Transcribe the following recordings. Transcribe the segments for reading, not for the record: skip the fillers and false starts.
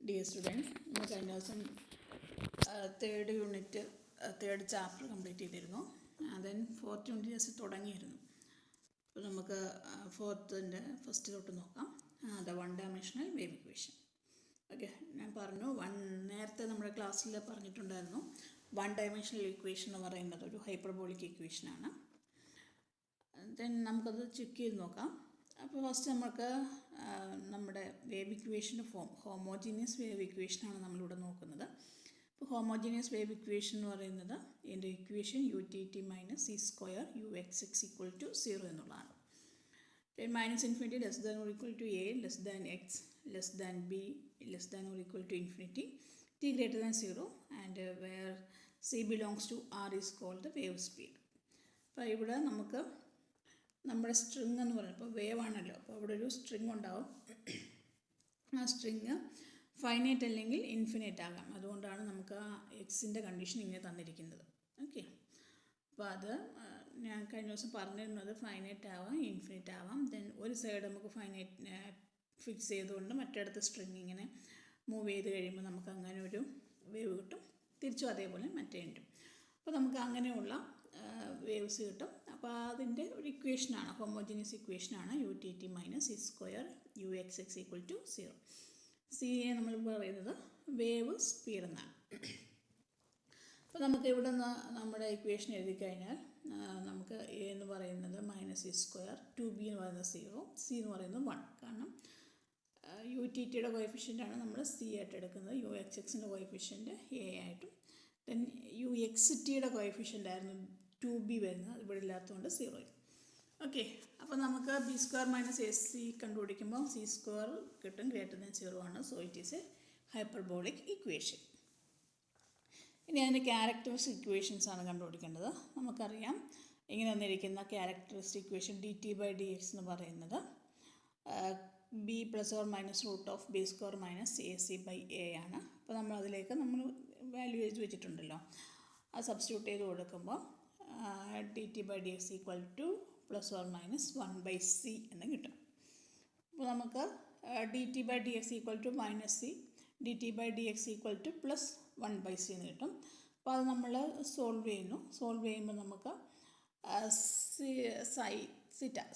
Dear students, നമ്മൾ കഴിഞ്ഞ ദിവസം third unit third chapter complete ചെയ്തിരുന്നു. ദെൻ ഫോർത്ത് യൂണിറ്റ് ജസ്റ്റ് തുടങ്ങിയിരുന്നു. അപ്പോൾ നമുക്ക് ഫോർത്തിൻ്റെ ഫസ്റ്റ് തൊട്ട് നോക്കാം. The one dimensional wave equation. Okay, ഞാൻ പറഞ്ഞു നേരത്തെ നമ്മുടെ ക്ലാസ്സിൽ പറഞ്ഞിട്ടുണ്ടായിരുന്നു വൺ ഡയമെൻഷണൽ ഇക്വേഷൻ എന്ന് പറയുന്നത് ഒരു ഹൈപ്പർബോളിക് ഇക്വേഷനാണ്. ദെൻ നമുക്കത് ചെക്ക് ചെയ്ത് നോക്കാം. അപ്പോൾ ഫസ്റ്റ് നമുക്ക് നമ്മുടെ വേവ് ഇക്വേഷൻ്റെ ഫോം ഹോമോജീനിയസ് വേവ് ഇക്വേഷനാണ് നമ്മളിവിടെ നോക്കുന്നത്. അപ്പോൾ ഹോമോജീനിയസ് വേവ് ഇക്വേഷൻ എന്ന് പറയുന്നത് ഇതിൻ്റെ equation UTT minus C square UXX equal to 0 എന്നുള്ളതാണ്. Minus infinity less than or equal to A less than X less than B less than or equal to infinity T greater than 0 and where C belongs to R is called the wave speed. അപ്പോൾ ഇവിടെ നമുക്ക് നമ്മുടെ string എന്ന് പറയുന്നത് ഇപ്പോൾ wave ആണല്ലോ, അപ്പോൾ അവിടെ ഒരു സ്ട്രിങ് ഉണ്ടാവും. ആ സ്ട്രിങ് ഫൈനൈറ്റ് അല്ലെങ്കിൽ ഇൻഫിനിറ്റ് ആകാം. അതുകൊണ്ടാണ് നമുക്ക് ആ എക്സിൻ്റെ കണ്ടീഷൻ ഇങ്ങനെ തന്നിരിക്കുന്നത്. ഓക്കെ, അപ്പോൾ അത് ഞാൻ കഴിഞ്ഞ ദിവസം പറഞ്ഞിരുന്നത് ഫൈനൈറ്റ് ആവാം, ഇൻഫിനിറ്റ് ആവാം. ദെൻ ഒരു സൈഡ് നമുക്ക് ഫൈനൈറ്റ് ഫിക്സ് ചെയ്തുകൊണ്ട് മറ്റിടത്ത് സ്ട്രിങ് ഇങ്ങനെ മൂവ് ചെയ്ത് കഴിയുമ്പോൾ നമുക്ക് അങ്ങനെ ഒരു വേവ് കിട്ടും. തിരിച്ചും അതേപോലെ മറ്റേ കിട്ടും. അപ്പോൾ നമുക്ക് അങ്ങനെയുള്ള വേവ്സ് കിട്ടും. അപ്പോൾ അതിൻ്റെ ഒരു ഇക്വേഷനാണ്, ഹോമോജീനിയസ് ഇക്വേഷനാണ് UTT minus C square UXX equal to 0. C നമ്മൾ പറയുന്നത് വേവ് സ്പീഡ് എന്നാണ്. അപ്പോൾ നമുക്ക് ഇവിടെ നിന്ന് നമ്മുടെ ഇക്വേഷൻ എഴുതി കഴിഞ്ഞാൽ നമുക്ക് A എന്ന് പറയുന്നത് മൈനസ് C സ്ക്വയർ, 2B എന്ന് പറയുന്നത് 0, C എന്ന് പറയുന്നത് 1. കാരണം UTTയുടെ കോഎഫിഷ്യൻ്റാണ് നമ്മൾ C ആയിട്ട് എടുക്കുന്നത്, UXXൻ്റെ കോഎഫിഷ്യൻ്റ് A ആയിട്ടും. ദെൻ UXTയുടെ കോഎഫിഷ്യൻ്റ് ആയിരുന്നു 2B വരുന്നത്, ഇവിടെ ഇല്ലാത്തതുകൊണ്ട് 0. ഓക്കെ, അപ്പോൾ നമുക്ക് B square minus AC കണ്ടുപിടിക്കുമ്പോൾ C square കിട്ടും, ഗ്രേറ്റർ ദാൻ 0 ആണ്. So it is A hyperbolic equation. ഇനി അതിൻ്റെ ക്യാരക്ടറിസ്റ്റിക് ഇക്വേഷൻസ് ആണ് കണ്ടുപിടിക്കേണ്ടത്. നമുക്കറിയാം ഇങ്ങനെ തന്നിരിക്കുന്ന ക്യാരക്ടറിസ്റ്റിക് ഇക്വേഷൻ DT/dx എന്ന് പറയുന്നത് B plus or minus root of B square minus AC/A ആണ്. അപ്പോൾ നമ്മൾ അതിലേക്ക് വാല്യൂ എഴുതി വെച്ചിട്ടുണ്ടല്ലോ, അത് സബ്സ്റ്റിറ്റ്യൂട്ട് ചെയ്ത് കൊടുക്കുമ്പോൾ DT/dx equal to plus or minus 1/c എന്ന് കിട്ടും. അപ്പോൾ നമുക്ക് DT/dx equal to minus C, DT/dx equal to plus 1/c എന്ന് കിട്ടും. അപ്പോൾ അത് നമ്മൾ സോൾവ് ചെയ്യുമ്പോൾ നമുക്ക്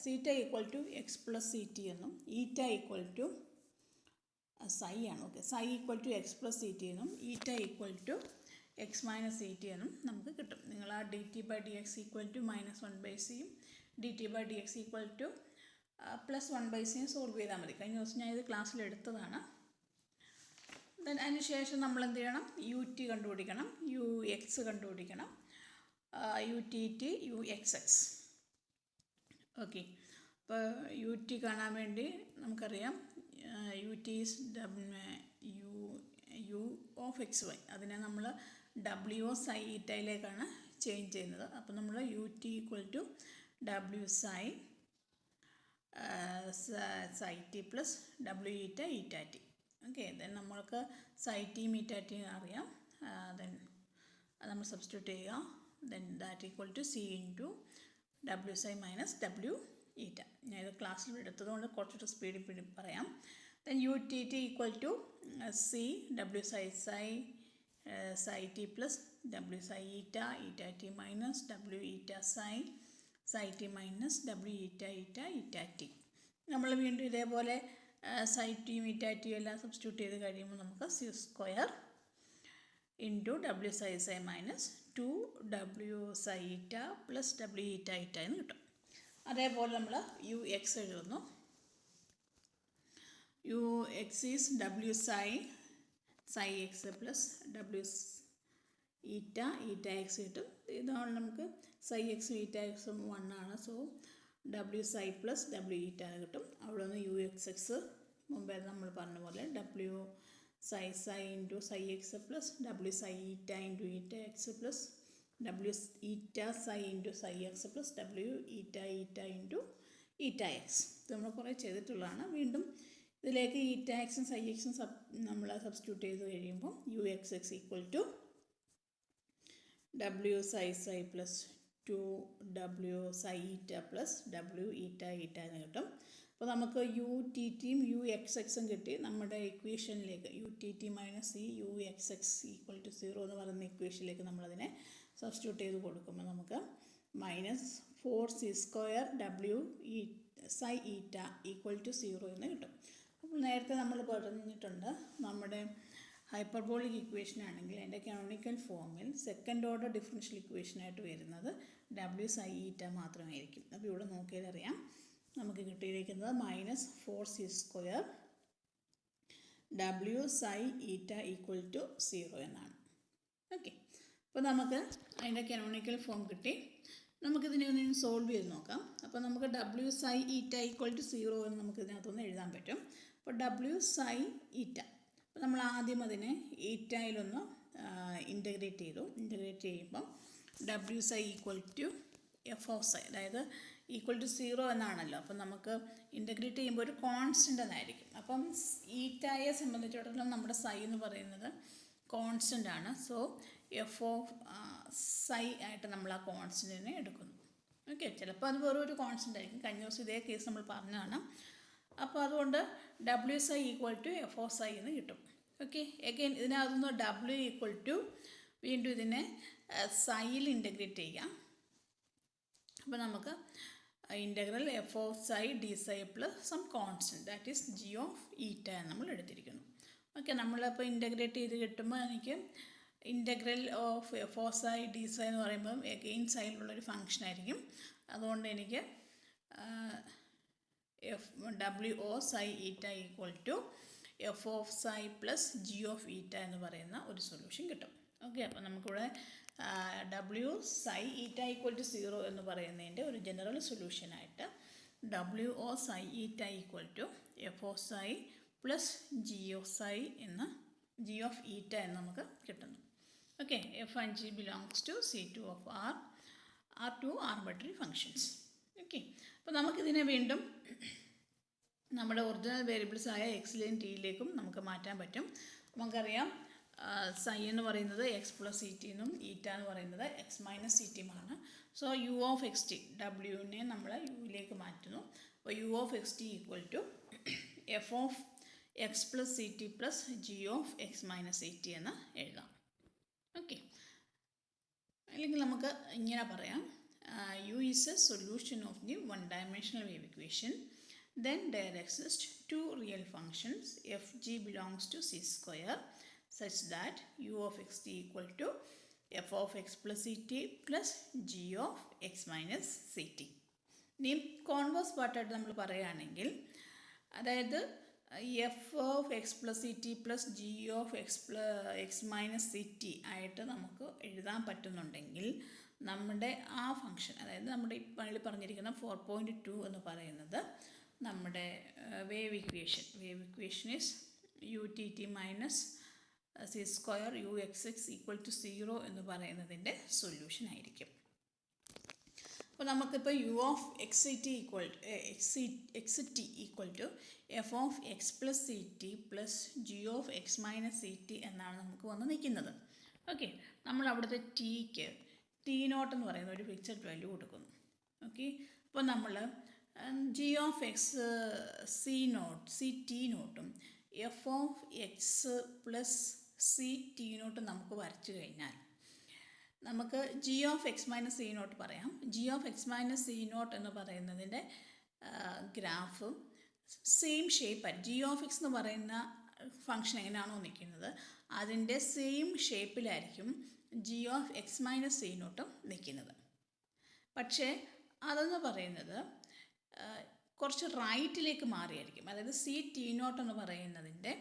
zeta equal to X plus CT എന്നും ഈറ്റ ഈക്വൽ ടു സൈ ആണ്. Okay, psi equal to X plus CT എന്നും eta equal to X minus CT എന്നും നമുക്ക് കിട്ടും. നിങ്ങൾ ആ DT/dx ഈക്വൽ ടു മൈനസ് 1/cയും DT/dx equal to plus 1/cയും solve ചെയ്താൽ മതി. കഴിഞ്ഞ ദിവസം ഞാൻ ഇത് ക്ലാസ്സിൽ എടുത്തതാണ്. ദെൻ അതിന് ശേഷം നമ്മൾ എന്ത് ചെയ്യണം, UT കണ്ടുപിടിക്കണം, UX കണ്ടുപിടിക്കണം, UTT UXX. ഓക്കെ, അപ്പോൾ UT കാണാൻ വേണ്ടി നമുക്കറിയാം UT is U of XY. അതിനെ നമ്മൾ W സൈ ഈറ്റയിലേക്കാണ് ചേഞ്ച് ചെയ്യുന്നത്. അപ്പോൾ നമ്മൾ UT equal to W psi T plus W eta T. Okay, then നമ്മൾക്ക് സൈ ടിയും ഈറ്റ ടിയും അറിയാം. ദെൻ നമ്മൾ സബ്സ്റ്റിറ്റ്യൂട്ട് ചെയ്യുക. Then that equal to C into W psi minus W eta. ഞാൻ ഇത് ക്ലാസ്സിൽ എടുത്തതുകൊണ്ട് കുറച്ചിട്ട് സ്പീഡിൽ പറയാം. Then UTT equal to C W psi T plus W psi eta T minus W eta psi T minus W eta T. നമ്മൾ വീണ്ടും ഇതേപോലെ സൈ ടിയും ഈറ്റ ടിയും എല്ലാം സബ്സ്റ്റിറ്റ്യൂട്ട് ചെയ്ത് കഴിയുമ്പോൾ നമുക്ക് C square into W psi minus 2W psi eta plus W eta എന്ന് കിട്ടും. അതേപോലെ നമ്മൾ UX എഴുതുന്നു. UX is W psi X plus W eta X കിട്ടും. ഇതാണ് നമുക്ക് സൈ എക്സും ഈറ്റ എക്സും 1 ആണ്. So W psi plus W ഈറ്റ കിട്ടും. അവിടെ നിന്ന് UXX മുമ്പേ നമ്മൾ പറഞ്ഞ പോലെ W psi into psi X plus W psi eta into eta X plus W eta psi into psi X plus W eta into eta X. ഇത് നമ്മൾ കുറേ ചെയ്തിട്ടുള്ളതാണ്. വീണ്ടും ഇതിലേക്ക് ഈറ്റ എക്സും സൈ എക്സും നമ്മൾ സബ്സ്റ്റിറ്റ്യൂട്ട് ചെയ്ത് കഴിയുമ്പോൾ UXX equal to W psi plus 2W psi eta plus W eta എന്ന് കിട്ടും. അപ്പോൾ നമുക്ക് യു ടി ടിയും യു എക്സ് എക്സും കിട്ടി. നമ്മുടെ ഇക്വേഷനിലേക്ക് യു ടി ടി മൈനസ് ഈ u x x equal to 0 എന്ന് പറയുന്ന ഇക്വേഷനിലേക്ക് നമ്മളതിനെ സബ്സ്റ്റിറ്റ്യൂട്ട് ചെയ്ത് കൊടുക്കുമ്പോൾ നമുക്ക് -4c² W E psi eta equal to 0 എന്ന് കിട്ടും. അപ്പോൾ നേരത്തെ നമ്മൾ പറഞ്ഞിട്ടുണ്ട് നമ്മുടെ ഹൈപ്പർബോളിക് ഇക്വേഷൻ ആണെങ്കിൽ അതിൻ്റെ കാനോണിക്കൽ ഫോമിൽ സെക്കൻഡ് ഓർഡർ ഡിഫറൻഷ്യൽ ഇക്വേഷനായിട്ട് വരുന്നത് ഡബ്ല്യു സൈ ഈറ്റ മാത്രമായിരിക്കും. അപ്പോൾ ഇവിടെ നോക്കിയാൽ അറിയാം നമുക്ക് കിട്ടിയിരിക്കുന്നത് -4c² W psi eta equal to 0 എന്നാണ്. ഓക്കെ, അപ്പോൾ നമുക്ക് അതിൻ്റെ കാനോണിക്കൽ ഫോം കിട്ടി. നമുക്കിതിനെ ഒന്ന് സോൾവ് ചെയ്ത് നോക്കാം. അപ്പോൾ നമുക്ക് W psi eta equal to 0 എന്ന് നമുക്ക് ഇതിനകത്തൊന്ന് എഴുതാൻ പറ്റും. അപ്പോൾ ഡബ്ല്യു സൈ ഈറ്റ, അപ്പോൾ നമ്മൾ ആദ്യം അതിനെ ഈറ്റയിലൊന്ന് ഇൻ്റഗ്രേറ്റ് ചെയ്തു. ഇൻ്റഗ്രേറ്റ് ചെയ്യുമ്പം W psi equal to F of psi, അതായത് ഈക്വൽ ടു 0 എന്നാണല്ലോ. അപ്പം നമുക്ക് ഇൻ്റഗ്രേറ്റ് ചെയ്യുമ്പോൾ ഒരു കോൺസ്റ്റൻ്റ് എന്നായിരിക്കും. അപ്പം ഈറ്റയെ സംബന്ധിച്ചിടത്തോളം നമ്മുടെ സൈ എന്ന് പറയുന്നത് കോൺസ്റ്റൻ്റ് ആണ്. സോ എഫ് ഓഫ് സൈ ആയിട്ട് നമ്മൾ ആ കോൺസ്റ്റൻറ്റിനെ എടുക്കുന്നു. ഓക്കെ, ചിലപ്പോൾ അത് വേറെ ഒരു കോൺസ്റ്റൻ്റ് ആയിരിക്കും. കഴിഞ്ഞ ദിവസം ഇതേ കേസ് നമ്മൾ പറഞ്ഞതാണ്. അപ്പോൾ അതുകൊണ്ട് W psi equal to F of psi എന്ന് കിട്ടും. ഓക്കെ, എഗെയിൻ ഇതിനകത്തുനിന്ന് ഡബ്ല്യു ഈക്വൽ ടു വീണ്ടും ഇതിനെ സൈയിൽ ഇൻ്റഗ്രേറ്റ് ചെയ്യാം. അപ്പോൾ നമുക്ക് integral F of psi D psi plus some constant that is G of eta എന്ന് നമ്മൾ എടുത്തിരിക്കുന്നു. ഓക്കെ, നമ്മളിപ്പോൾ ഇൻ്റഗ്രേറ്റ് ചെയ്ത് കിട്ടുമ്പോൾ എനിക്ക് integral of F of psi D psi എന്ന് പറയുമ്പം എഗെയിൻ സൈയിലുള്ളൊരു ഫംഗ്ഷൻ ആയിരിക്കും. അതുകൊണ്ട് എനിക്ക് W o psi eta equal to F of psi plus G of eta എന്ന് പറയുന്ന ഒരു സൊല്യൂഷൻ കിട്ടും. ഓക്കെ, അപ്പോൾ നമുക്കിവിടെ W psi eta equal to 0 എന്ന് പറയുന്നതിൻ്റെ ഒരു ജനറൽ സൊല്യൂഷനായിട്ട് ഡബ്ല്യു o psi eta equal to F of psi plus G of eta എന്ന് നമുക്ക് കിട്ടുന്നു. Okay, f and g belongs to C2 of R two arbitrary functions. Okay, അപ്പോൾ നമുക്കിതിനെ വീണ്ടും നമ്മുടെ ഒറിജിനൽ വേരിയബിൾസ് ആയ എക്സിലേയും ടിയിലേക്കും നമുക്ക് മാറ്റാൻ പറ്റും. നമുക്കറിയാം സൈ എന്ന് പറയുന്നത് എക്സ് പ്ലസ് സി ടി എന്നും ഈറ്റ എന്ന് പറയുന്നത് എക്സ് മൈനസ് സി ടിയുമാണ്. So U of X T, ഡബ്ല്യുവിനെ നമ്മൾ യുവിലേക്ക് മാറ്റുന്നു. അപ്പോൾ U of X T equal to F of X plus C T plus G of X minus C T എന്ന് എഴുതാം. ഓക്കെ, അല്ലെങ്കിൽ നമുക്ക് ഇങ്ങനെ പറയാം, U is a solution of the one dimensional wave equation. Then there exist two real functions f g belongs to c² such that u of x t equal to f of x plus ct plus g of x minus ct. ഇനി converse പാർട്ടായിട്ട് നമ്മൾ പറയുകയാണെങ്കിൽ, അതായത് F of X plus C T plus G of X minus C T ആയിട്ട് നമുക്ക് എഴുതാൻ പറ്റുന്നുണ്ടെങ്കിൽ നമ്മുടെ ആ ഫംഗ്ഷൻ, അതായത് നമ്മുടെ ഇപ്പോൾ പറഞ്ഞിരിക്കുന്ന 4.2 എന്ന് പറയുന്നത് നമ്മുടെ wave equation is u t t minus c² u x x equal to 0 എന്ന് പറയുന്നതിൻ്റെ സൊല്യൂഷൻ ആയിരിക്കും. അപ്പോൾ നമുക്കിപ്പോൾ u of X T equal to F of X plus C T plus G of X minus C T എന്നാണ് നമുക്ക് വന്ന് നിൽക്കുന്നത്. Okay, നമ്മൾ അവിടുത്തെ ടിക്ക് ടി നോട്ട് എന്ന് പറയുന്ന ഒരു ഫിക്സഡ് വാല്യൂ കൊടുക്കുന്നു. ഓക്കെ, അപ്പോൾ നമ്മൾ G of X C T നോട്ടും F of X plus C T നോട്ടും നമുക്ക് വരച്ചു കഴിഞ്ഞാൽ നമുക്ക് G of X minus C not പറയാം. G of X minus C not എന്ന് പറയുന്നതിൻ്റെ ഗ്രാഫ് സെയിം ഷേപ്പായി, ജി ഓഫ് എക്സ് എന്ന് പറയുന്ന ഫംഗ്ഷൻ എങ്ങനെയാണോ നിൽക്കുന്നത് അതിൻ്റെ സെയിം ഷേപ്പിലായിരിക്കും G of X minus C നോട്ടും നിൽക്കുന്നത്. പക്ഷേ അതെന്ന് പറയുന്നത് കുറച്ച് റൈറ്റിലേക്ക് മാറിയായിരിക്കും. അതായത് സി ടി നോട്ട് എന്ന് പറയുന്നതിൻ്റെ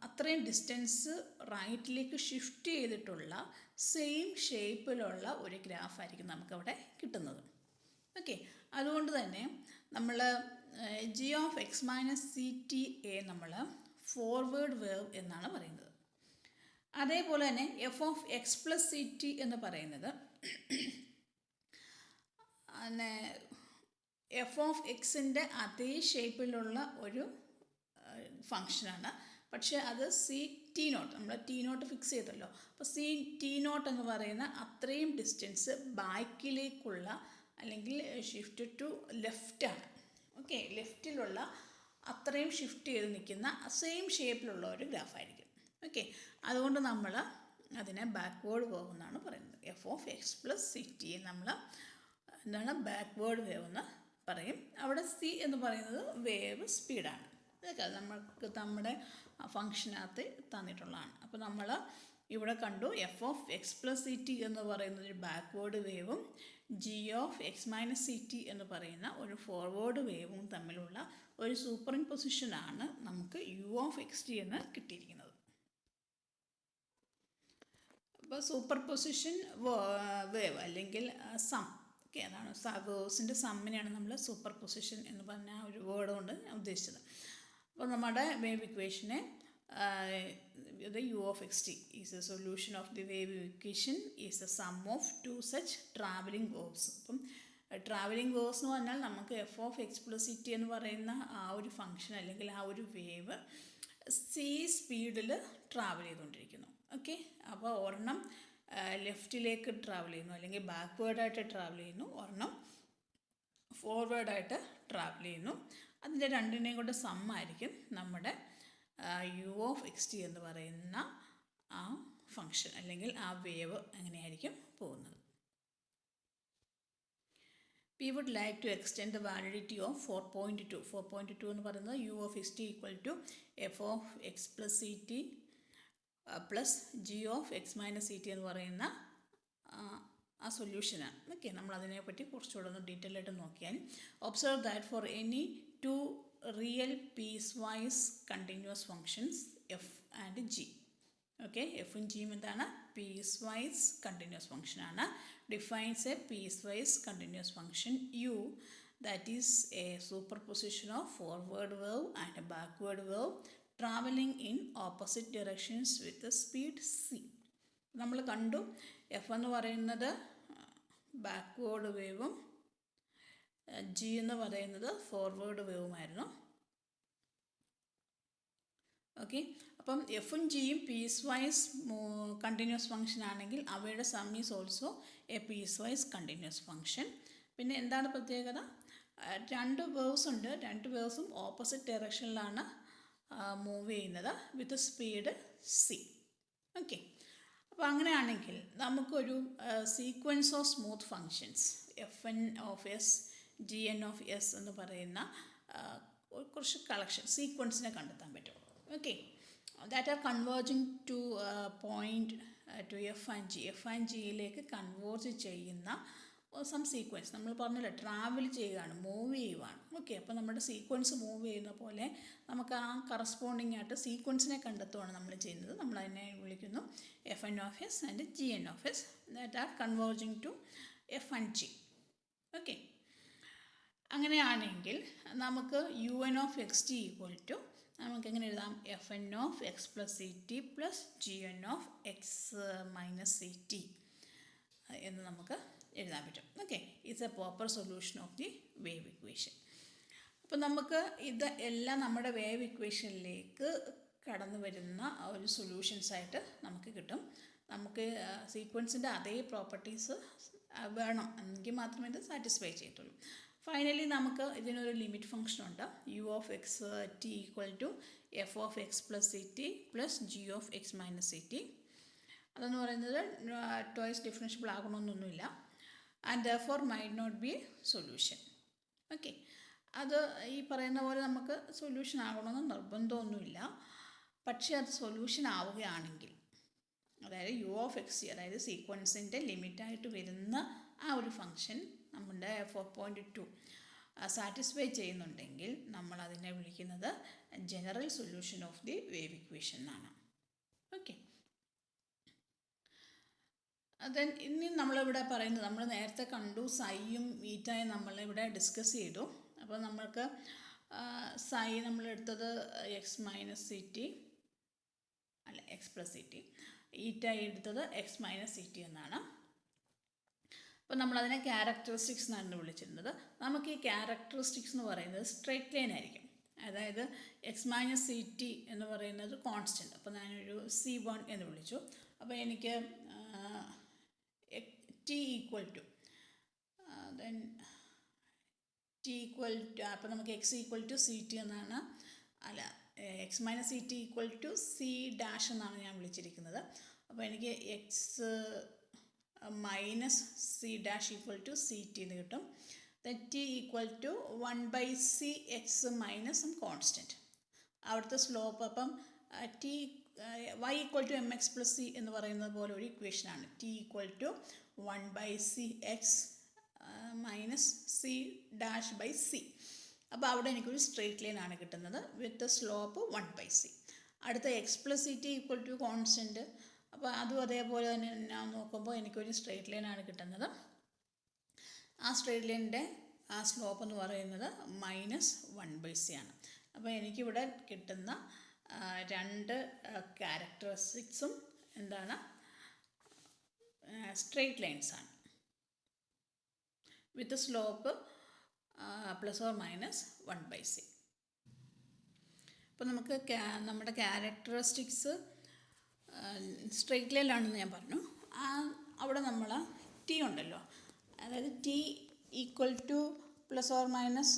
അത്രയും ഡിസ്റ്റൻസ് റൈറ്റിലേക്ക് ഷിഫ്റ്റ് ചെയ്തിട്ടുള്ള സെയിം ഷേപ്പിലുള്ള ഒരു ഗ്രാഫായിരിക്കും നമുക്കവിടെ കിട്ടുന്നത്. ഓക്കെ, അതുകൊണ്ട് തന്നെ നമ്മൾ G of X minus C T A നമ്മൾ ഫോർവേഡ് വേവ് എന്നാണ് പറയുന്നത്. അതേപോലെ തന്നെ F of X plus C T എന്ന് പറയുന്നത് എഫ് ഓഫ് എക്സിൻ്റെ അതേ ഷേപ്പിലുള്ള ഒരു ഫങ്ഷനാണ്. പക്ഷേ അത് സി ടി നോട്ട്, നമ്മൾ ടി നോട്ട് ഫിക്സ് ചെയ്തല്ലോ. അപ്പോൾ സി ടി നോട്ട് എന്ന് പറയുന്ന അത്രയും ഡിസ്റ്റൻസ് ബാക്കിലേക്കുള്ള അല്ലെങ്കിൽ ഷിഫ്റ്റ് ടു ലെഫ്റ്റാണ്. ഓക്കെ, ലെഫ്റ്റിലുള്ള അത്രയും ഷിഫ്റ്റ് ചെയ്ത് നിൽക്കുന്ന സെയിം ഷേപ്പിലുള്ള ഒരു ഗ്രാഫായിരിക്കും. ഓക്കെ, അതുകൊണ്ട് നമ്മൾ അതിനെ ബാക്ക്വേർഡ് വേവ് എന്നാണ് പറയുന്നത്. F of X plus C T നമ്മൾ എന്താണ് ബാക്ക്വേർഡ് വേവ് എന്ന് പറയും. അവിടെ സി എന്ന് പറയുന്നത് വേവ് സ്പീഡാണ്. ഇതൊക്കെ നമുക്ക് നമ്മുടെ ഫംഗ്ഷനകത്ത് തന്നിട്ടുള്ളതാണ്. അപ്പോൾ നമ്മൾ ഇവിടെ കണ്ടു F of X plus C T എന്ന് പറയുന്ന ഒരു ബാക്ക്വേർഡ് വേവും G of X minus C T എന്ന് പറയുന്ന ഒരു ഫോർവേഡ് വേവും തമ്മിലുള്ള ഒരു സൂപ്പർ ഇംപൊസിഷനാണ് നമുക്ക് യു ഓഫ് എക്സ് ടി എന്ന് കിട്ടിയിരിക്കുന്നത്. അപ്പോൾ സൂപ്പർ പൊസിഷൻ വേവ് അല്ലെങ്കിൽ സം, ഓക്കെ, അതാണ് വേവ്സിൻ്റെ സമ്മിനെയാണ് നമ്മൾ സൂപ്പർ പൊസിഷൻ എന്ന് പറഞ്ഞ ഒരു വേർഡ് കൊണ്ട് ഉദ്ദേശിച്ചത്. അപ്പോൾ നമ്മുടെ wave ഇക്വേഷനെ the u of xt is a solution of the wave equation is the sum of two such travelling waves. അപ്പം ട്രാവലിംഗ് വേവ്സ് എന്ന് പറഞ്ഞാൽ നമുക്ക് F of X plus C T എന്ന് പറയുന്ന ആ ഒരു ഫംഗ്ഷൻ അല്ലെങ്കിൽ ആ ഒരു വേവ് സി സ്പീഡിൽ ട്രാവൽ ചെയ്തുകൊണ്ടിരിക്കുന്നു. ഓക്കെ, അപ്പോൾ ഒരെണ്ണം ലെഫ്റ്റിലേക്ക് ട്രാവൽ ചെയ്യുന്നു അല്ലെങ്കിൽ ബാക്ക്വേർഡായിട്ട് ട്രാവൽ ചെയ്യുന്നു, ഒരെണ്ണം ഫോർവേഡായിട്ട് ട്രാവൽ ചെയ്യുന്നു. അതിൻ്റെ രണ്ടിനെയും കൊണ്ട് സമ്മായിരിക്കും നമ്മുടെ യു ഓഫ് എക്സ് ടി എന്ന് പറയുന്ന ആ ഫംഗ്ഷൻ അല്ലെങ്കിൽ ആ വേവ് അങ്ങനെയായിരിക്കും പോകുന്നത്. We would like to extend the validity of 4.2. 4.2 എന്ന് പറയുന്നത് u of X T equal to F of X plus C T plus G of X minus C T എന്ന് പറയുന്ന ആ സൊല്യൂഷനാണ്. ഓക്കെ, നമ്മൾ അതിനെപ്പറ്റി കുറച്ചുകൂടെ ഒന്ന് ഡീറ്റെയിൽ ആയിട്ട് നോക്കിയാൽ observe that for any two real piecewise continuous functions F and G. Okay, എഫും ജിയും എന്താണ്? പീസ് വൈസ് കണ്ടിന്യൂസ് ഫങ്ഷനാണ്. Defines a piecewise continuous function U that is a superposition of forward wave and a backward wave traveling in opposite directions with speed C. നമ്മൾ കണ്ടു F എന്ന് പറയുന്നത് backward വേവും G എന്ന് പറയുന്നത് forward വേവുമായിരുന്നു. Okay, അപ്പം എഫും ജിയും പീസ് വൈസ് കണ്ടിന്യൂസ് ഫങ്ഷൻ ആണെങ്കിൽ അവയുടെ sum is also a piecewise continuous function. പിന്നെ എന്താണ് പ്രത്യേകത? രണ്ട് വേവ്സ് ഉണ്ട്, രണ്ട് വേവ്സും ഓപ്പോസിറ്റ് ഡയറക്ഷനിലാണ് മൂവ് ചെയ്യുന്നത് വിത്ത് സ്പീഡ് സി. ഓക്കെ, അപ്പോൾ അങ്ങനെയാണെങ്കിൽ നമുക്കൊരു sequence of smooth functions F n of S G n of S എന്ന് പറയുന്ന കുറച്ച് കളക്ഷൻ സീക്വൻസിനെ കണ്ടെത്താൻ പറ്റും. Okay, that are converging two point two f and G. F and ജിയിലേക്ക് കൺവേർജ് ചെയ്യുന്ന സം സീക്വൻസ് നമ്മൾ പറഞ്ഞല്ലോ, ട്രാവൽ ചെയ്യുകയാണ്, മൂവ് ചെയ്യുവാണ്. ഓക്കെ, അപ്പോൾ നമ്മുടെ സീക്വൻസ് മൂവ് ചെയ്യുന്ന പോലെ നമുക്ക് ആ കറസ്പോണ്ടിങ് ആയിട്ട് സീക്വൻസിനെ കണ്ടെത്തുകയാണ് നമ്മൾ ചെയ്യുന്നത്. നമ്മൾ അതിനെ വിളിക്കുന്നു f n of s and g n of s that are converging to f and G. Okay, അങ്ങനെയാണെങ്കിൽ നമുക്ക് u n of X T equal to നമുക്ക് എങ്ങനെ എഴുതാം? F n of X plus C T plus g n of X minus C T എന്ന് നമുക്ക് എഴുതാൻ പറ്റും. Okay, it's a proper solution of the wave equation. അപ്പോൾ നമുക്ക് ഇത് എല്ലാം നമ്മുടെ വേവ് ഇക്വേഷനിലേക്ക് കടന്നു വരുന്ന ഒരു സൊല്യൂഷൻസായിട്ട് നമുക്ക് കിട്ടും. നമുക്ക് സീക്വൻസിൻ്റെ അതേ പ്രോപ്പർട്ടീസ് വേണം എങ്കിൽ മാത്രമേ ഇത് സാറ്റിസ്ഫൈ ചെയ്യത്തുള്ളൂ. ഫൈനലി നമുക്ക് ഇതിനൊരു ലിമിറ്റ് ഫംഗ്ഷൻ ഉണ്ട്. U of X T equal to F of X plus C T plus G of X minus C T. അതെന്ന് പറയുന്നത് ട്വൈസ് ഡിഫറൻഷ്യബിൾ ആകണമെന്നൊന്നുമില്ല. And therefore might not be a solution. Okay, അത് ഈ പറയുന്ന പോലെ നമുക്ക് solution ആകണമെന്ന് നിർബന്ധമൊന്നുമില്ല. പക്ഷേ അത് സൊല്യൂഷൻ ആവുകയാണെങ്കിൽ, അതായത് യു ഓഫ് എക്സ് ടി അതായത് സീക്വൻസിൻ്റെ ലിമിറ്റായിട്ട് വരുന്ന ആ ഒരു ഫംഗ്ഷൻ നമ്മുടെ 4.2 സാറ്റിസ്ഫൈ ചെയ്യുന്നുണ്ടെങ്കിൽ നമ്മൾ അതിനെ വിളിക്കുന്നത് general solution of the wave equation എന്നാണ്. ഓക്കെ, ദെൻ ഇനി നമ്മളിവിടെ പറയുന്നത് നമ്മൾ നേരത്തെ കണ്ടു സൈയും ഈറ്റയും നമ്മളിവിടെ ഡിസ്കസ് ചെയ്തു. അപ്പോൾ നമ്മൾക്ക് സൈ നമ്മളെടുത്തത് എക്സ് മൈനസ് സി ടി അല്ല എക്സ് പ്ലസ് സി ടി, ഈറ്റ എടുത്തത് എക്സ് മൈനസ് സി ടി എന്നാണ്. അപ്പോൾ നമ്മളതിനെ ക്യാരക്ടറിസ്റ്റിക്സ് എന്നാണ് വിളിച്ചിരുന്നത്. നമുക്ക് ഈ ക്യാരക്ടറിസ്റ്റിക്സ് എന്ന് പറയുന്നത് സ്ട്രെയിറ്റ് ലൈൻ ആയിരിക്കും. അതായത് എക്സ് മൈനസ് സി ടി എന്ന് പറയുന്നത് കോൺസ്റ്റൻറ്റ്. അപ്പോൾ ഞാനൊരു C1 എന്ന് വിളിച്ചു. അപ്പോൾ എനിക്ക് T equal to then T equal to, അപ്പോൾ നമുക്ക് X equal to C T എന്നാണ്, അല്ല X minus C T equal to C dash എന്നാണ് ഞാൻ വിളിച്ചിരിക്കുന്നത്. അപ്പോൾ എനിക്ക് X minus C dash equal to C T എന്ന് കിട്ടും. Then T equal to 1/c X minus some constant. അവിടുത്തെ സ്ലോപ്പ് അപ്പം T Y equal to M X plus C എന്ന് പറയുന്നത് പോലെ ഒരു ഇക്വേഷനാണ്. T equal to 1/c X minus C dash by c. അപ്പോൾ അവിടെ എനിക്കൊരു സ്ട്രെയിറ്റ് ലൈൻ ആണ് കിട്ടുന്നത് വിത്ത് സ്ലോപ്പ് 1/c. അടുത്ത x plus C T equal to constant. അപ്പോൾ അതും അതേപോലെ തന്നെ ഞാൻ നോക്കുമ്പോൾ എനിക്കൊരു സ്ട്രെയിറ്റ് ലൈൻ ആണ് കിട്ടുന്നത്. ആ സ്ട്രെയിറ്റ് ലൈനിൻ്റെ ആ സ്ലോപ്പ് എന്ന് പറയുന്നത് -1/c ആണ്. അപ്പോൾ എനിക്കിവിടെ കിട്ടുന്ന രണ്ട് ക്യാരക്ടറിസ്റ്റിക്സും എന്താണ്, സ്ട്രെയിറ്റ് ലൈൻസ് ആണ് വിത്ത് സ്ലോപ്പ് ±1/c. അപ്പോൾ നമുക്ക് നമ്മുടെ ക്യാരക്ടറിസ്റ്റിക്സ് സ്ട്രെയിറ്റ് ലൈനിലാണെന്ന് ഞാൻ പറഞ്ഞു. അവിടെ നമ്മൾ ടി ഉണ്ടല്ലോ, അതായത് t equal to ±1/c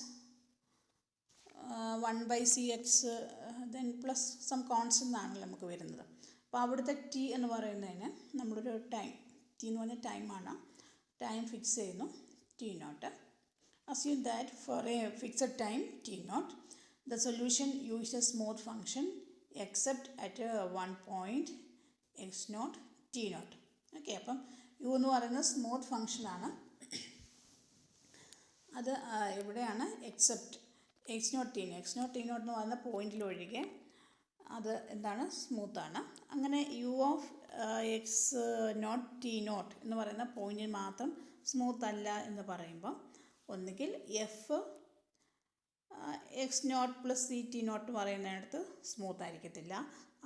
x then plus some constant ആണല്ലോ നമുക്ക് വരുന്നത്. അപ്പോൾ അവിടുത്തെ ടി എന്ന് പറയുന്നതിന് നമ്മളൊരു ടൈം, ടി എന്ന് പറഞ്ഞ ടൈമാണ്, ടൈം ഫിക്സ് ചെയ്യുന്നു t0. Assume that for a fixed time t0, the solution uses a smooth function except at one point x0 t0. Okay, അപ്പം യു എന്ന് പറയുന്നത് സ്മൂത്ത് ഫങ്ഷനാണ്. അത് എവിടെയാണ്, except x0 t0. x0 t0 എന്ന് പറയുന്ന പോയിന്റിലൊഴികെ അത് എന്താണ്, സ്മൂത്താണ്. അങ്ങനെ U of X not T not എന്ന് പറയുന്ന പോയിന്റിൽ മാത്രം സ്മൂത്ത് അല്ല എന്ന് പറയുമ്പോൾ ഒന്നുകിൽ F X not plus C T not പറയുന്നിടത്ത് സ്മൂത്ത് ആയിരിക്കത്തില്ല,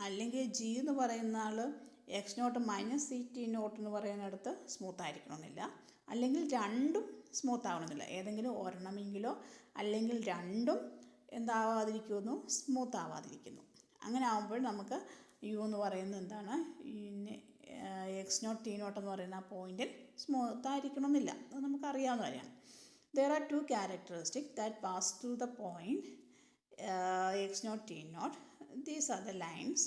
അല്ലെങ്കിൽ ജി എന്ന് പറയുന്ന ആൾ X not minus C T not എന്ന് പറയുന്നിടത്ത് സ്മൂത്ത് ആയിരിക്കണമെന്നില്ല, അല്ലെങ്കിൽ രണ്ടും സ്മൂത്ത് ആവണമെന്നില്ല. ഏതെങ്കിലും ഒരെണ്ണമെങ്കിലോ അല്ലെങ്കിൽ രണ്ടും എന്താവാതിരിക്കുന്നു, സ്മൂത്ത് ആവാതിരിക്കുന്നു. അങ്ങനെ ആകുമ്പോൾ നമുക്ക് യു എന്ന് പറയുന്നത് എന്താണ്, എക്സ് നോട്ട് ടി നോട്ട് എന്ന് പറയുന്ന ആ പോയിന്റിൽ സ്മൂത്ത് ആയിരിക്കണമെന്നില്ല, അത് നമുക്കറിയാവുന്ന കാര്യമാണ്. There are two characteristics that pass through the point x0 t0. These are the lines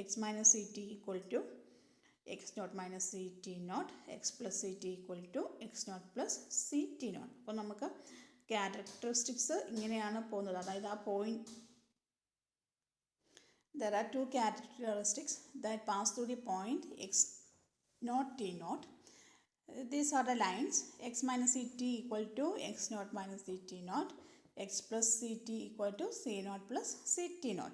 x minus ct equal to x0 minus ct0, x plus ct equal to x0 plus ct0. അപ്പോൾ നമുക്ക് characteristics ഇങ്ങനെയാണ് പോകുന്നത്. അതായത് ആ point, there are two characteristics that pass through the point x0 t0. These are the lines x minus ct equal to x0 minus ct0, x plus ct equal to c0 plus ct0.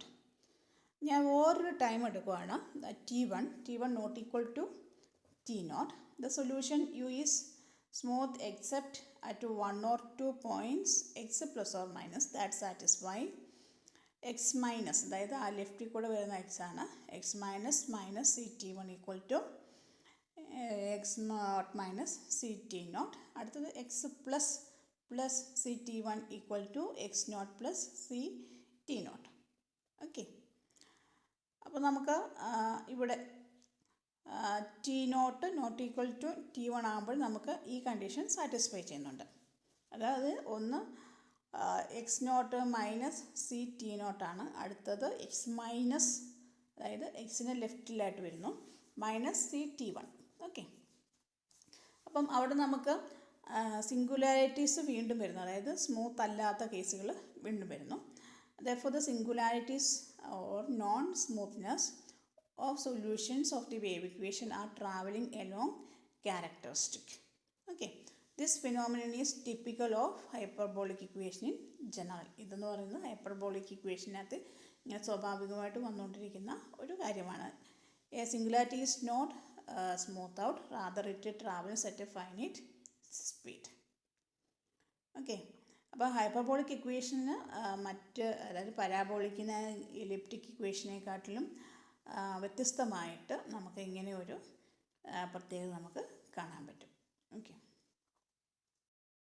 ഞാൻ വേറൊരു time എടുക്കുകയാണ്, t1 not equal to t0. The solution u is smooth except at 1 or 2 points x plus or minus that satisfy x minus, അതായത് ആ ലെഫ്റ്റിൽ കൂടെ വരുന്ന x ആണ്, x minus ct1 equal to X not minus C T not. അടുത്തത് X plus C T one equal to X not plus C T not. Okay, അപ്പോൾ നമുക്ക് ഇവിടെ T not equal to T one ആകുമ്പോൾ നമുക്ക് ഈ condition satisfy ചെയ്യുന്നുണ്ട്. അതായത് ഒന്ന് X not minus C T നോട്ടാണ്, അടുത്തത് എക്സ് മൈനസ്, അതായത് എക്സിന് ലെഫ്റ്റിലായിട്ട് വരുന്നു, minus C T one. Okay, അപ്പം അവിടെ നമുക്ക് സിംഗുലാരിറ്റീസ് വീണ്ടും വരുന്നു, അതായത് സ്മൂത്ത് അല്ലാത്ത കേസുകൾ വീണ്ടും വരുന്നു. Therefore the singularities or non-smoothness of solutions of the wave equation are traveling along characteristic. Okay, this phenomenon is typical of hyperbolic equation in general. ഇതെന്ന് പറയുന്നത് ഹൈപ്പർബോളിക് ഇക്വേഷനകത്ത് ഇങ്ങനെ സ്വാഭാവികമായിട്ട് വന്നുകൊണ്ടിരിക്കുന്ന ഒരു കാര്യമാണ്. A singularity is not smooth out, rather it travels at a finite speed. Okay, അപ്പോൾ hyperbolic ഇക്വേഷന് അതായത് പരാബോളിക്കിന് elliptic ഇക്വേഷനെക്കാട്ടിലും വ്യത്യസ്തമായിട്ട് നമുക്ക് ഇങ്ങനെ ഒരു പ്രത്യേകത നമുക്ക് കാണാൻ പറ്റും. ഓക്കെ.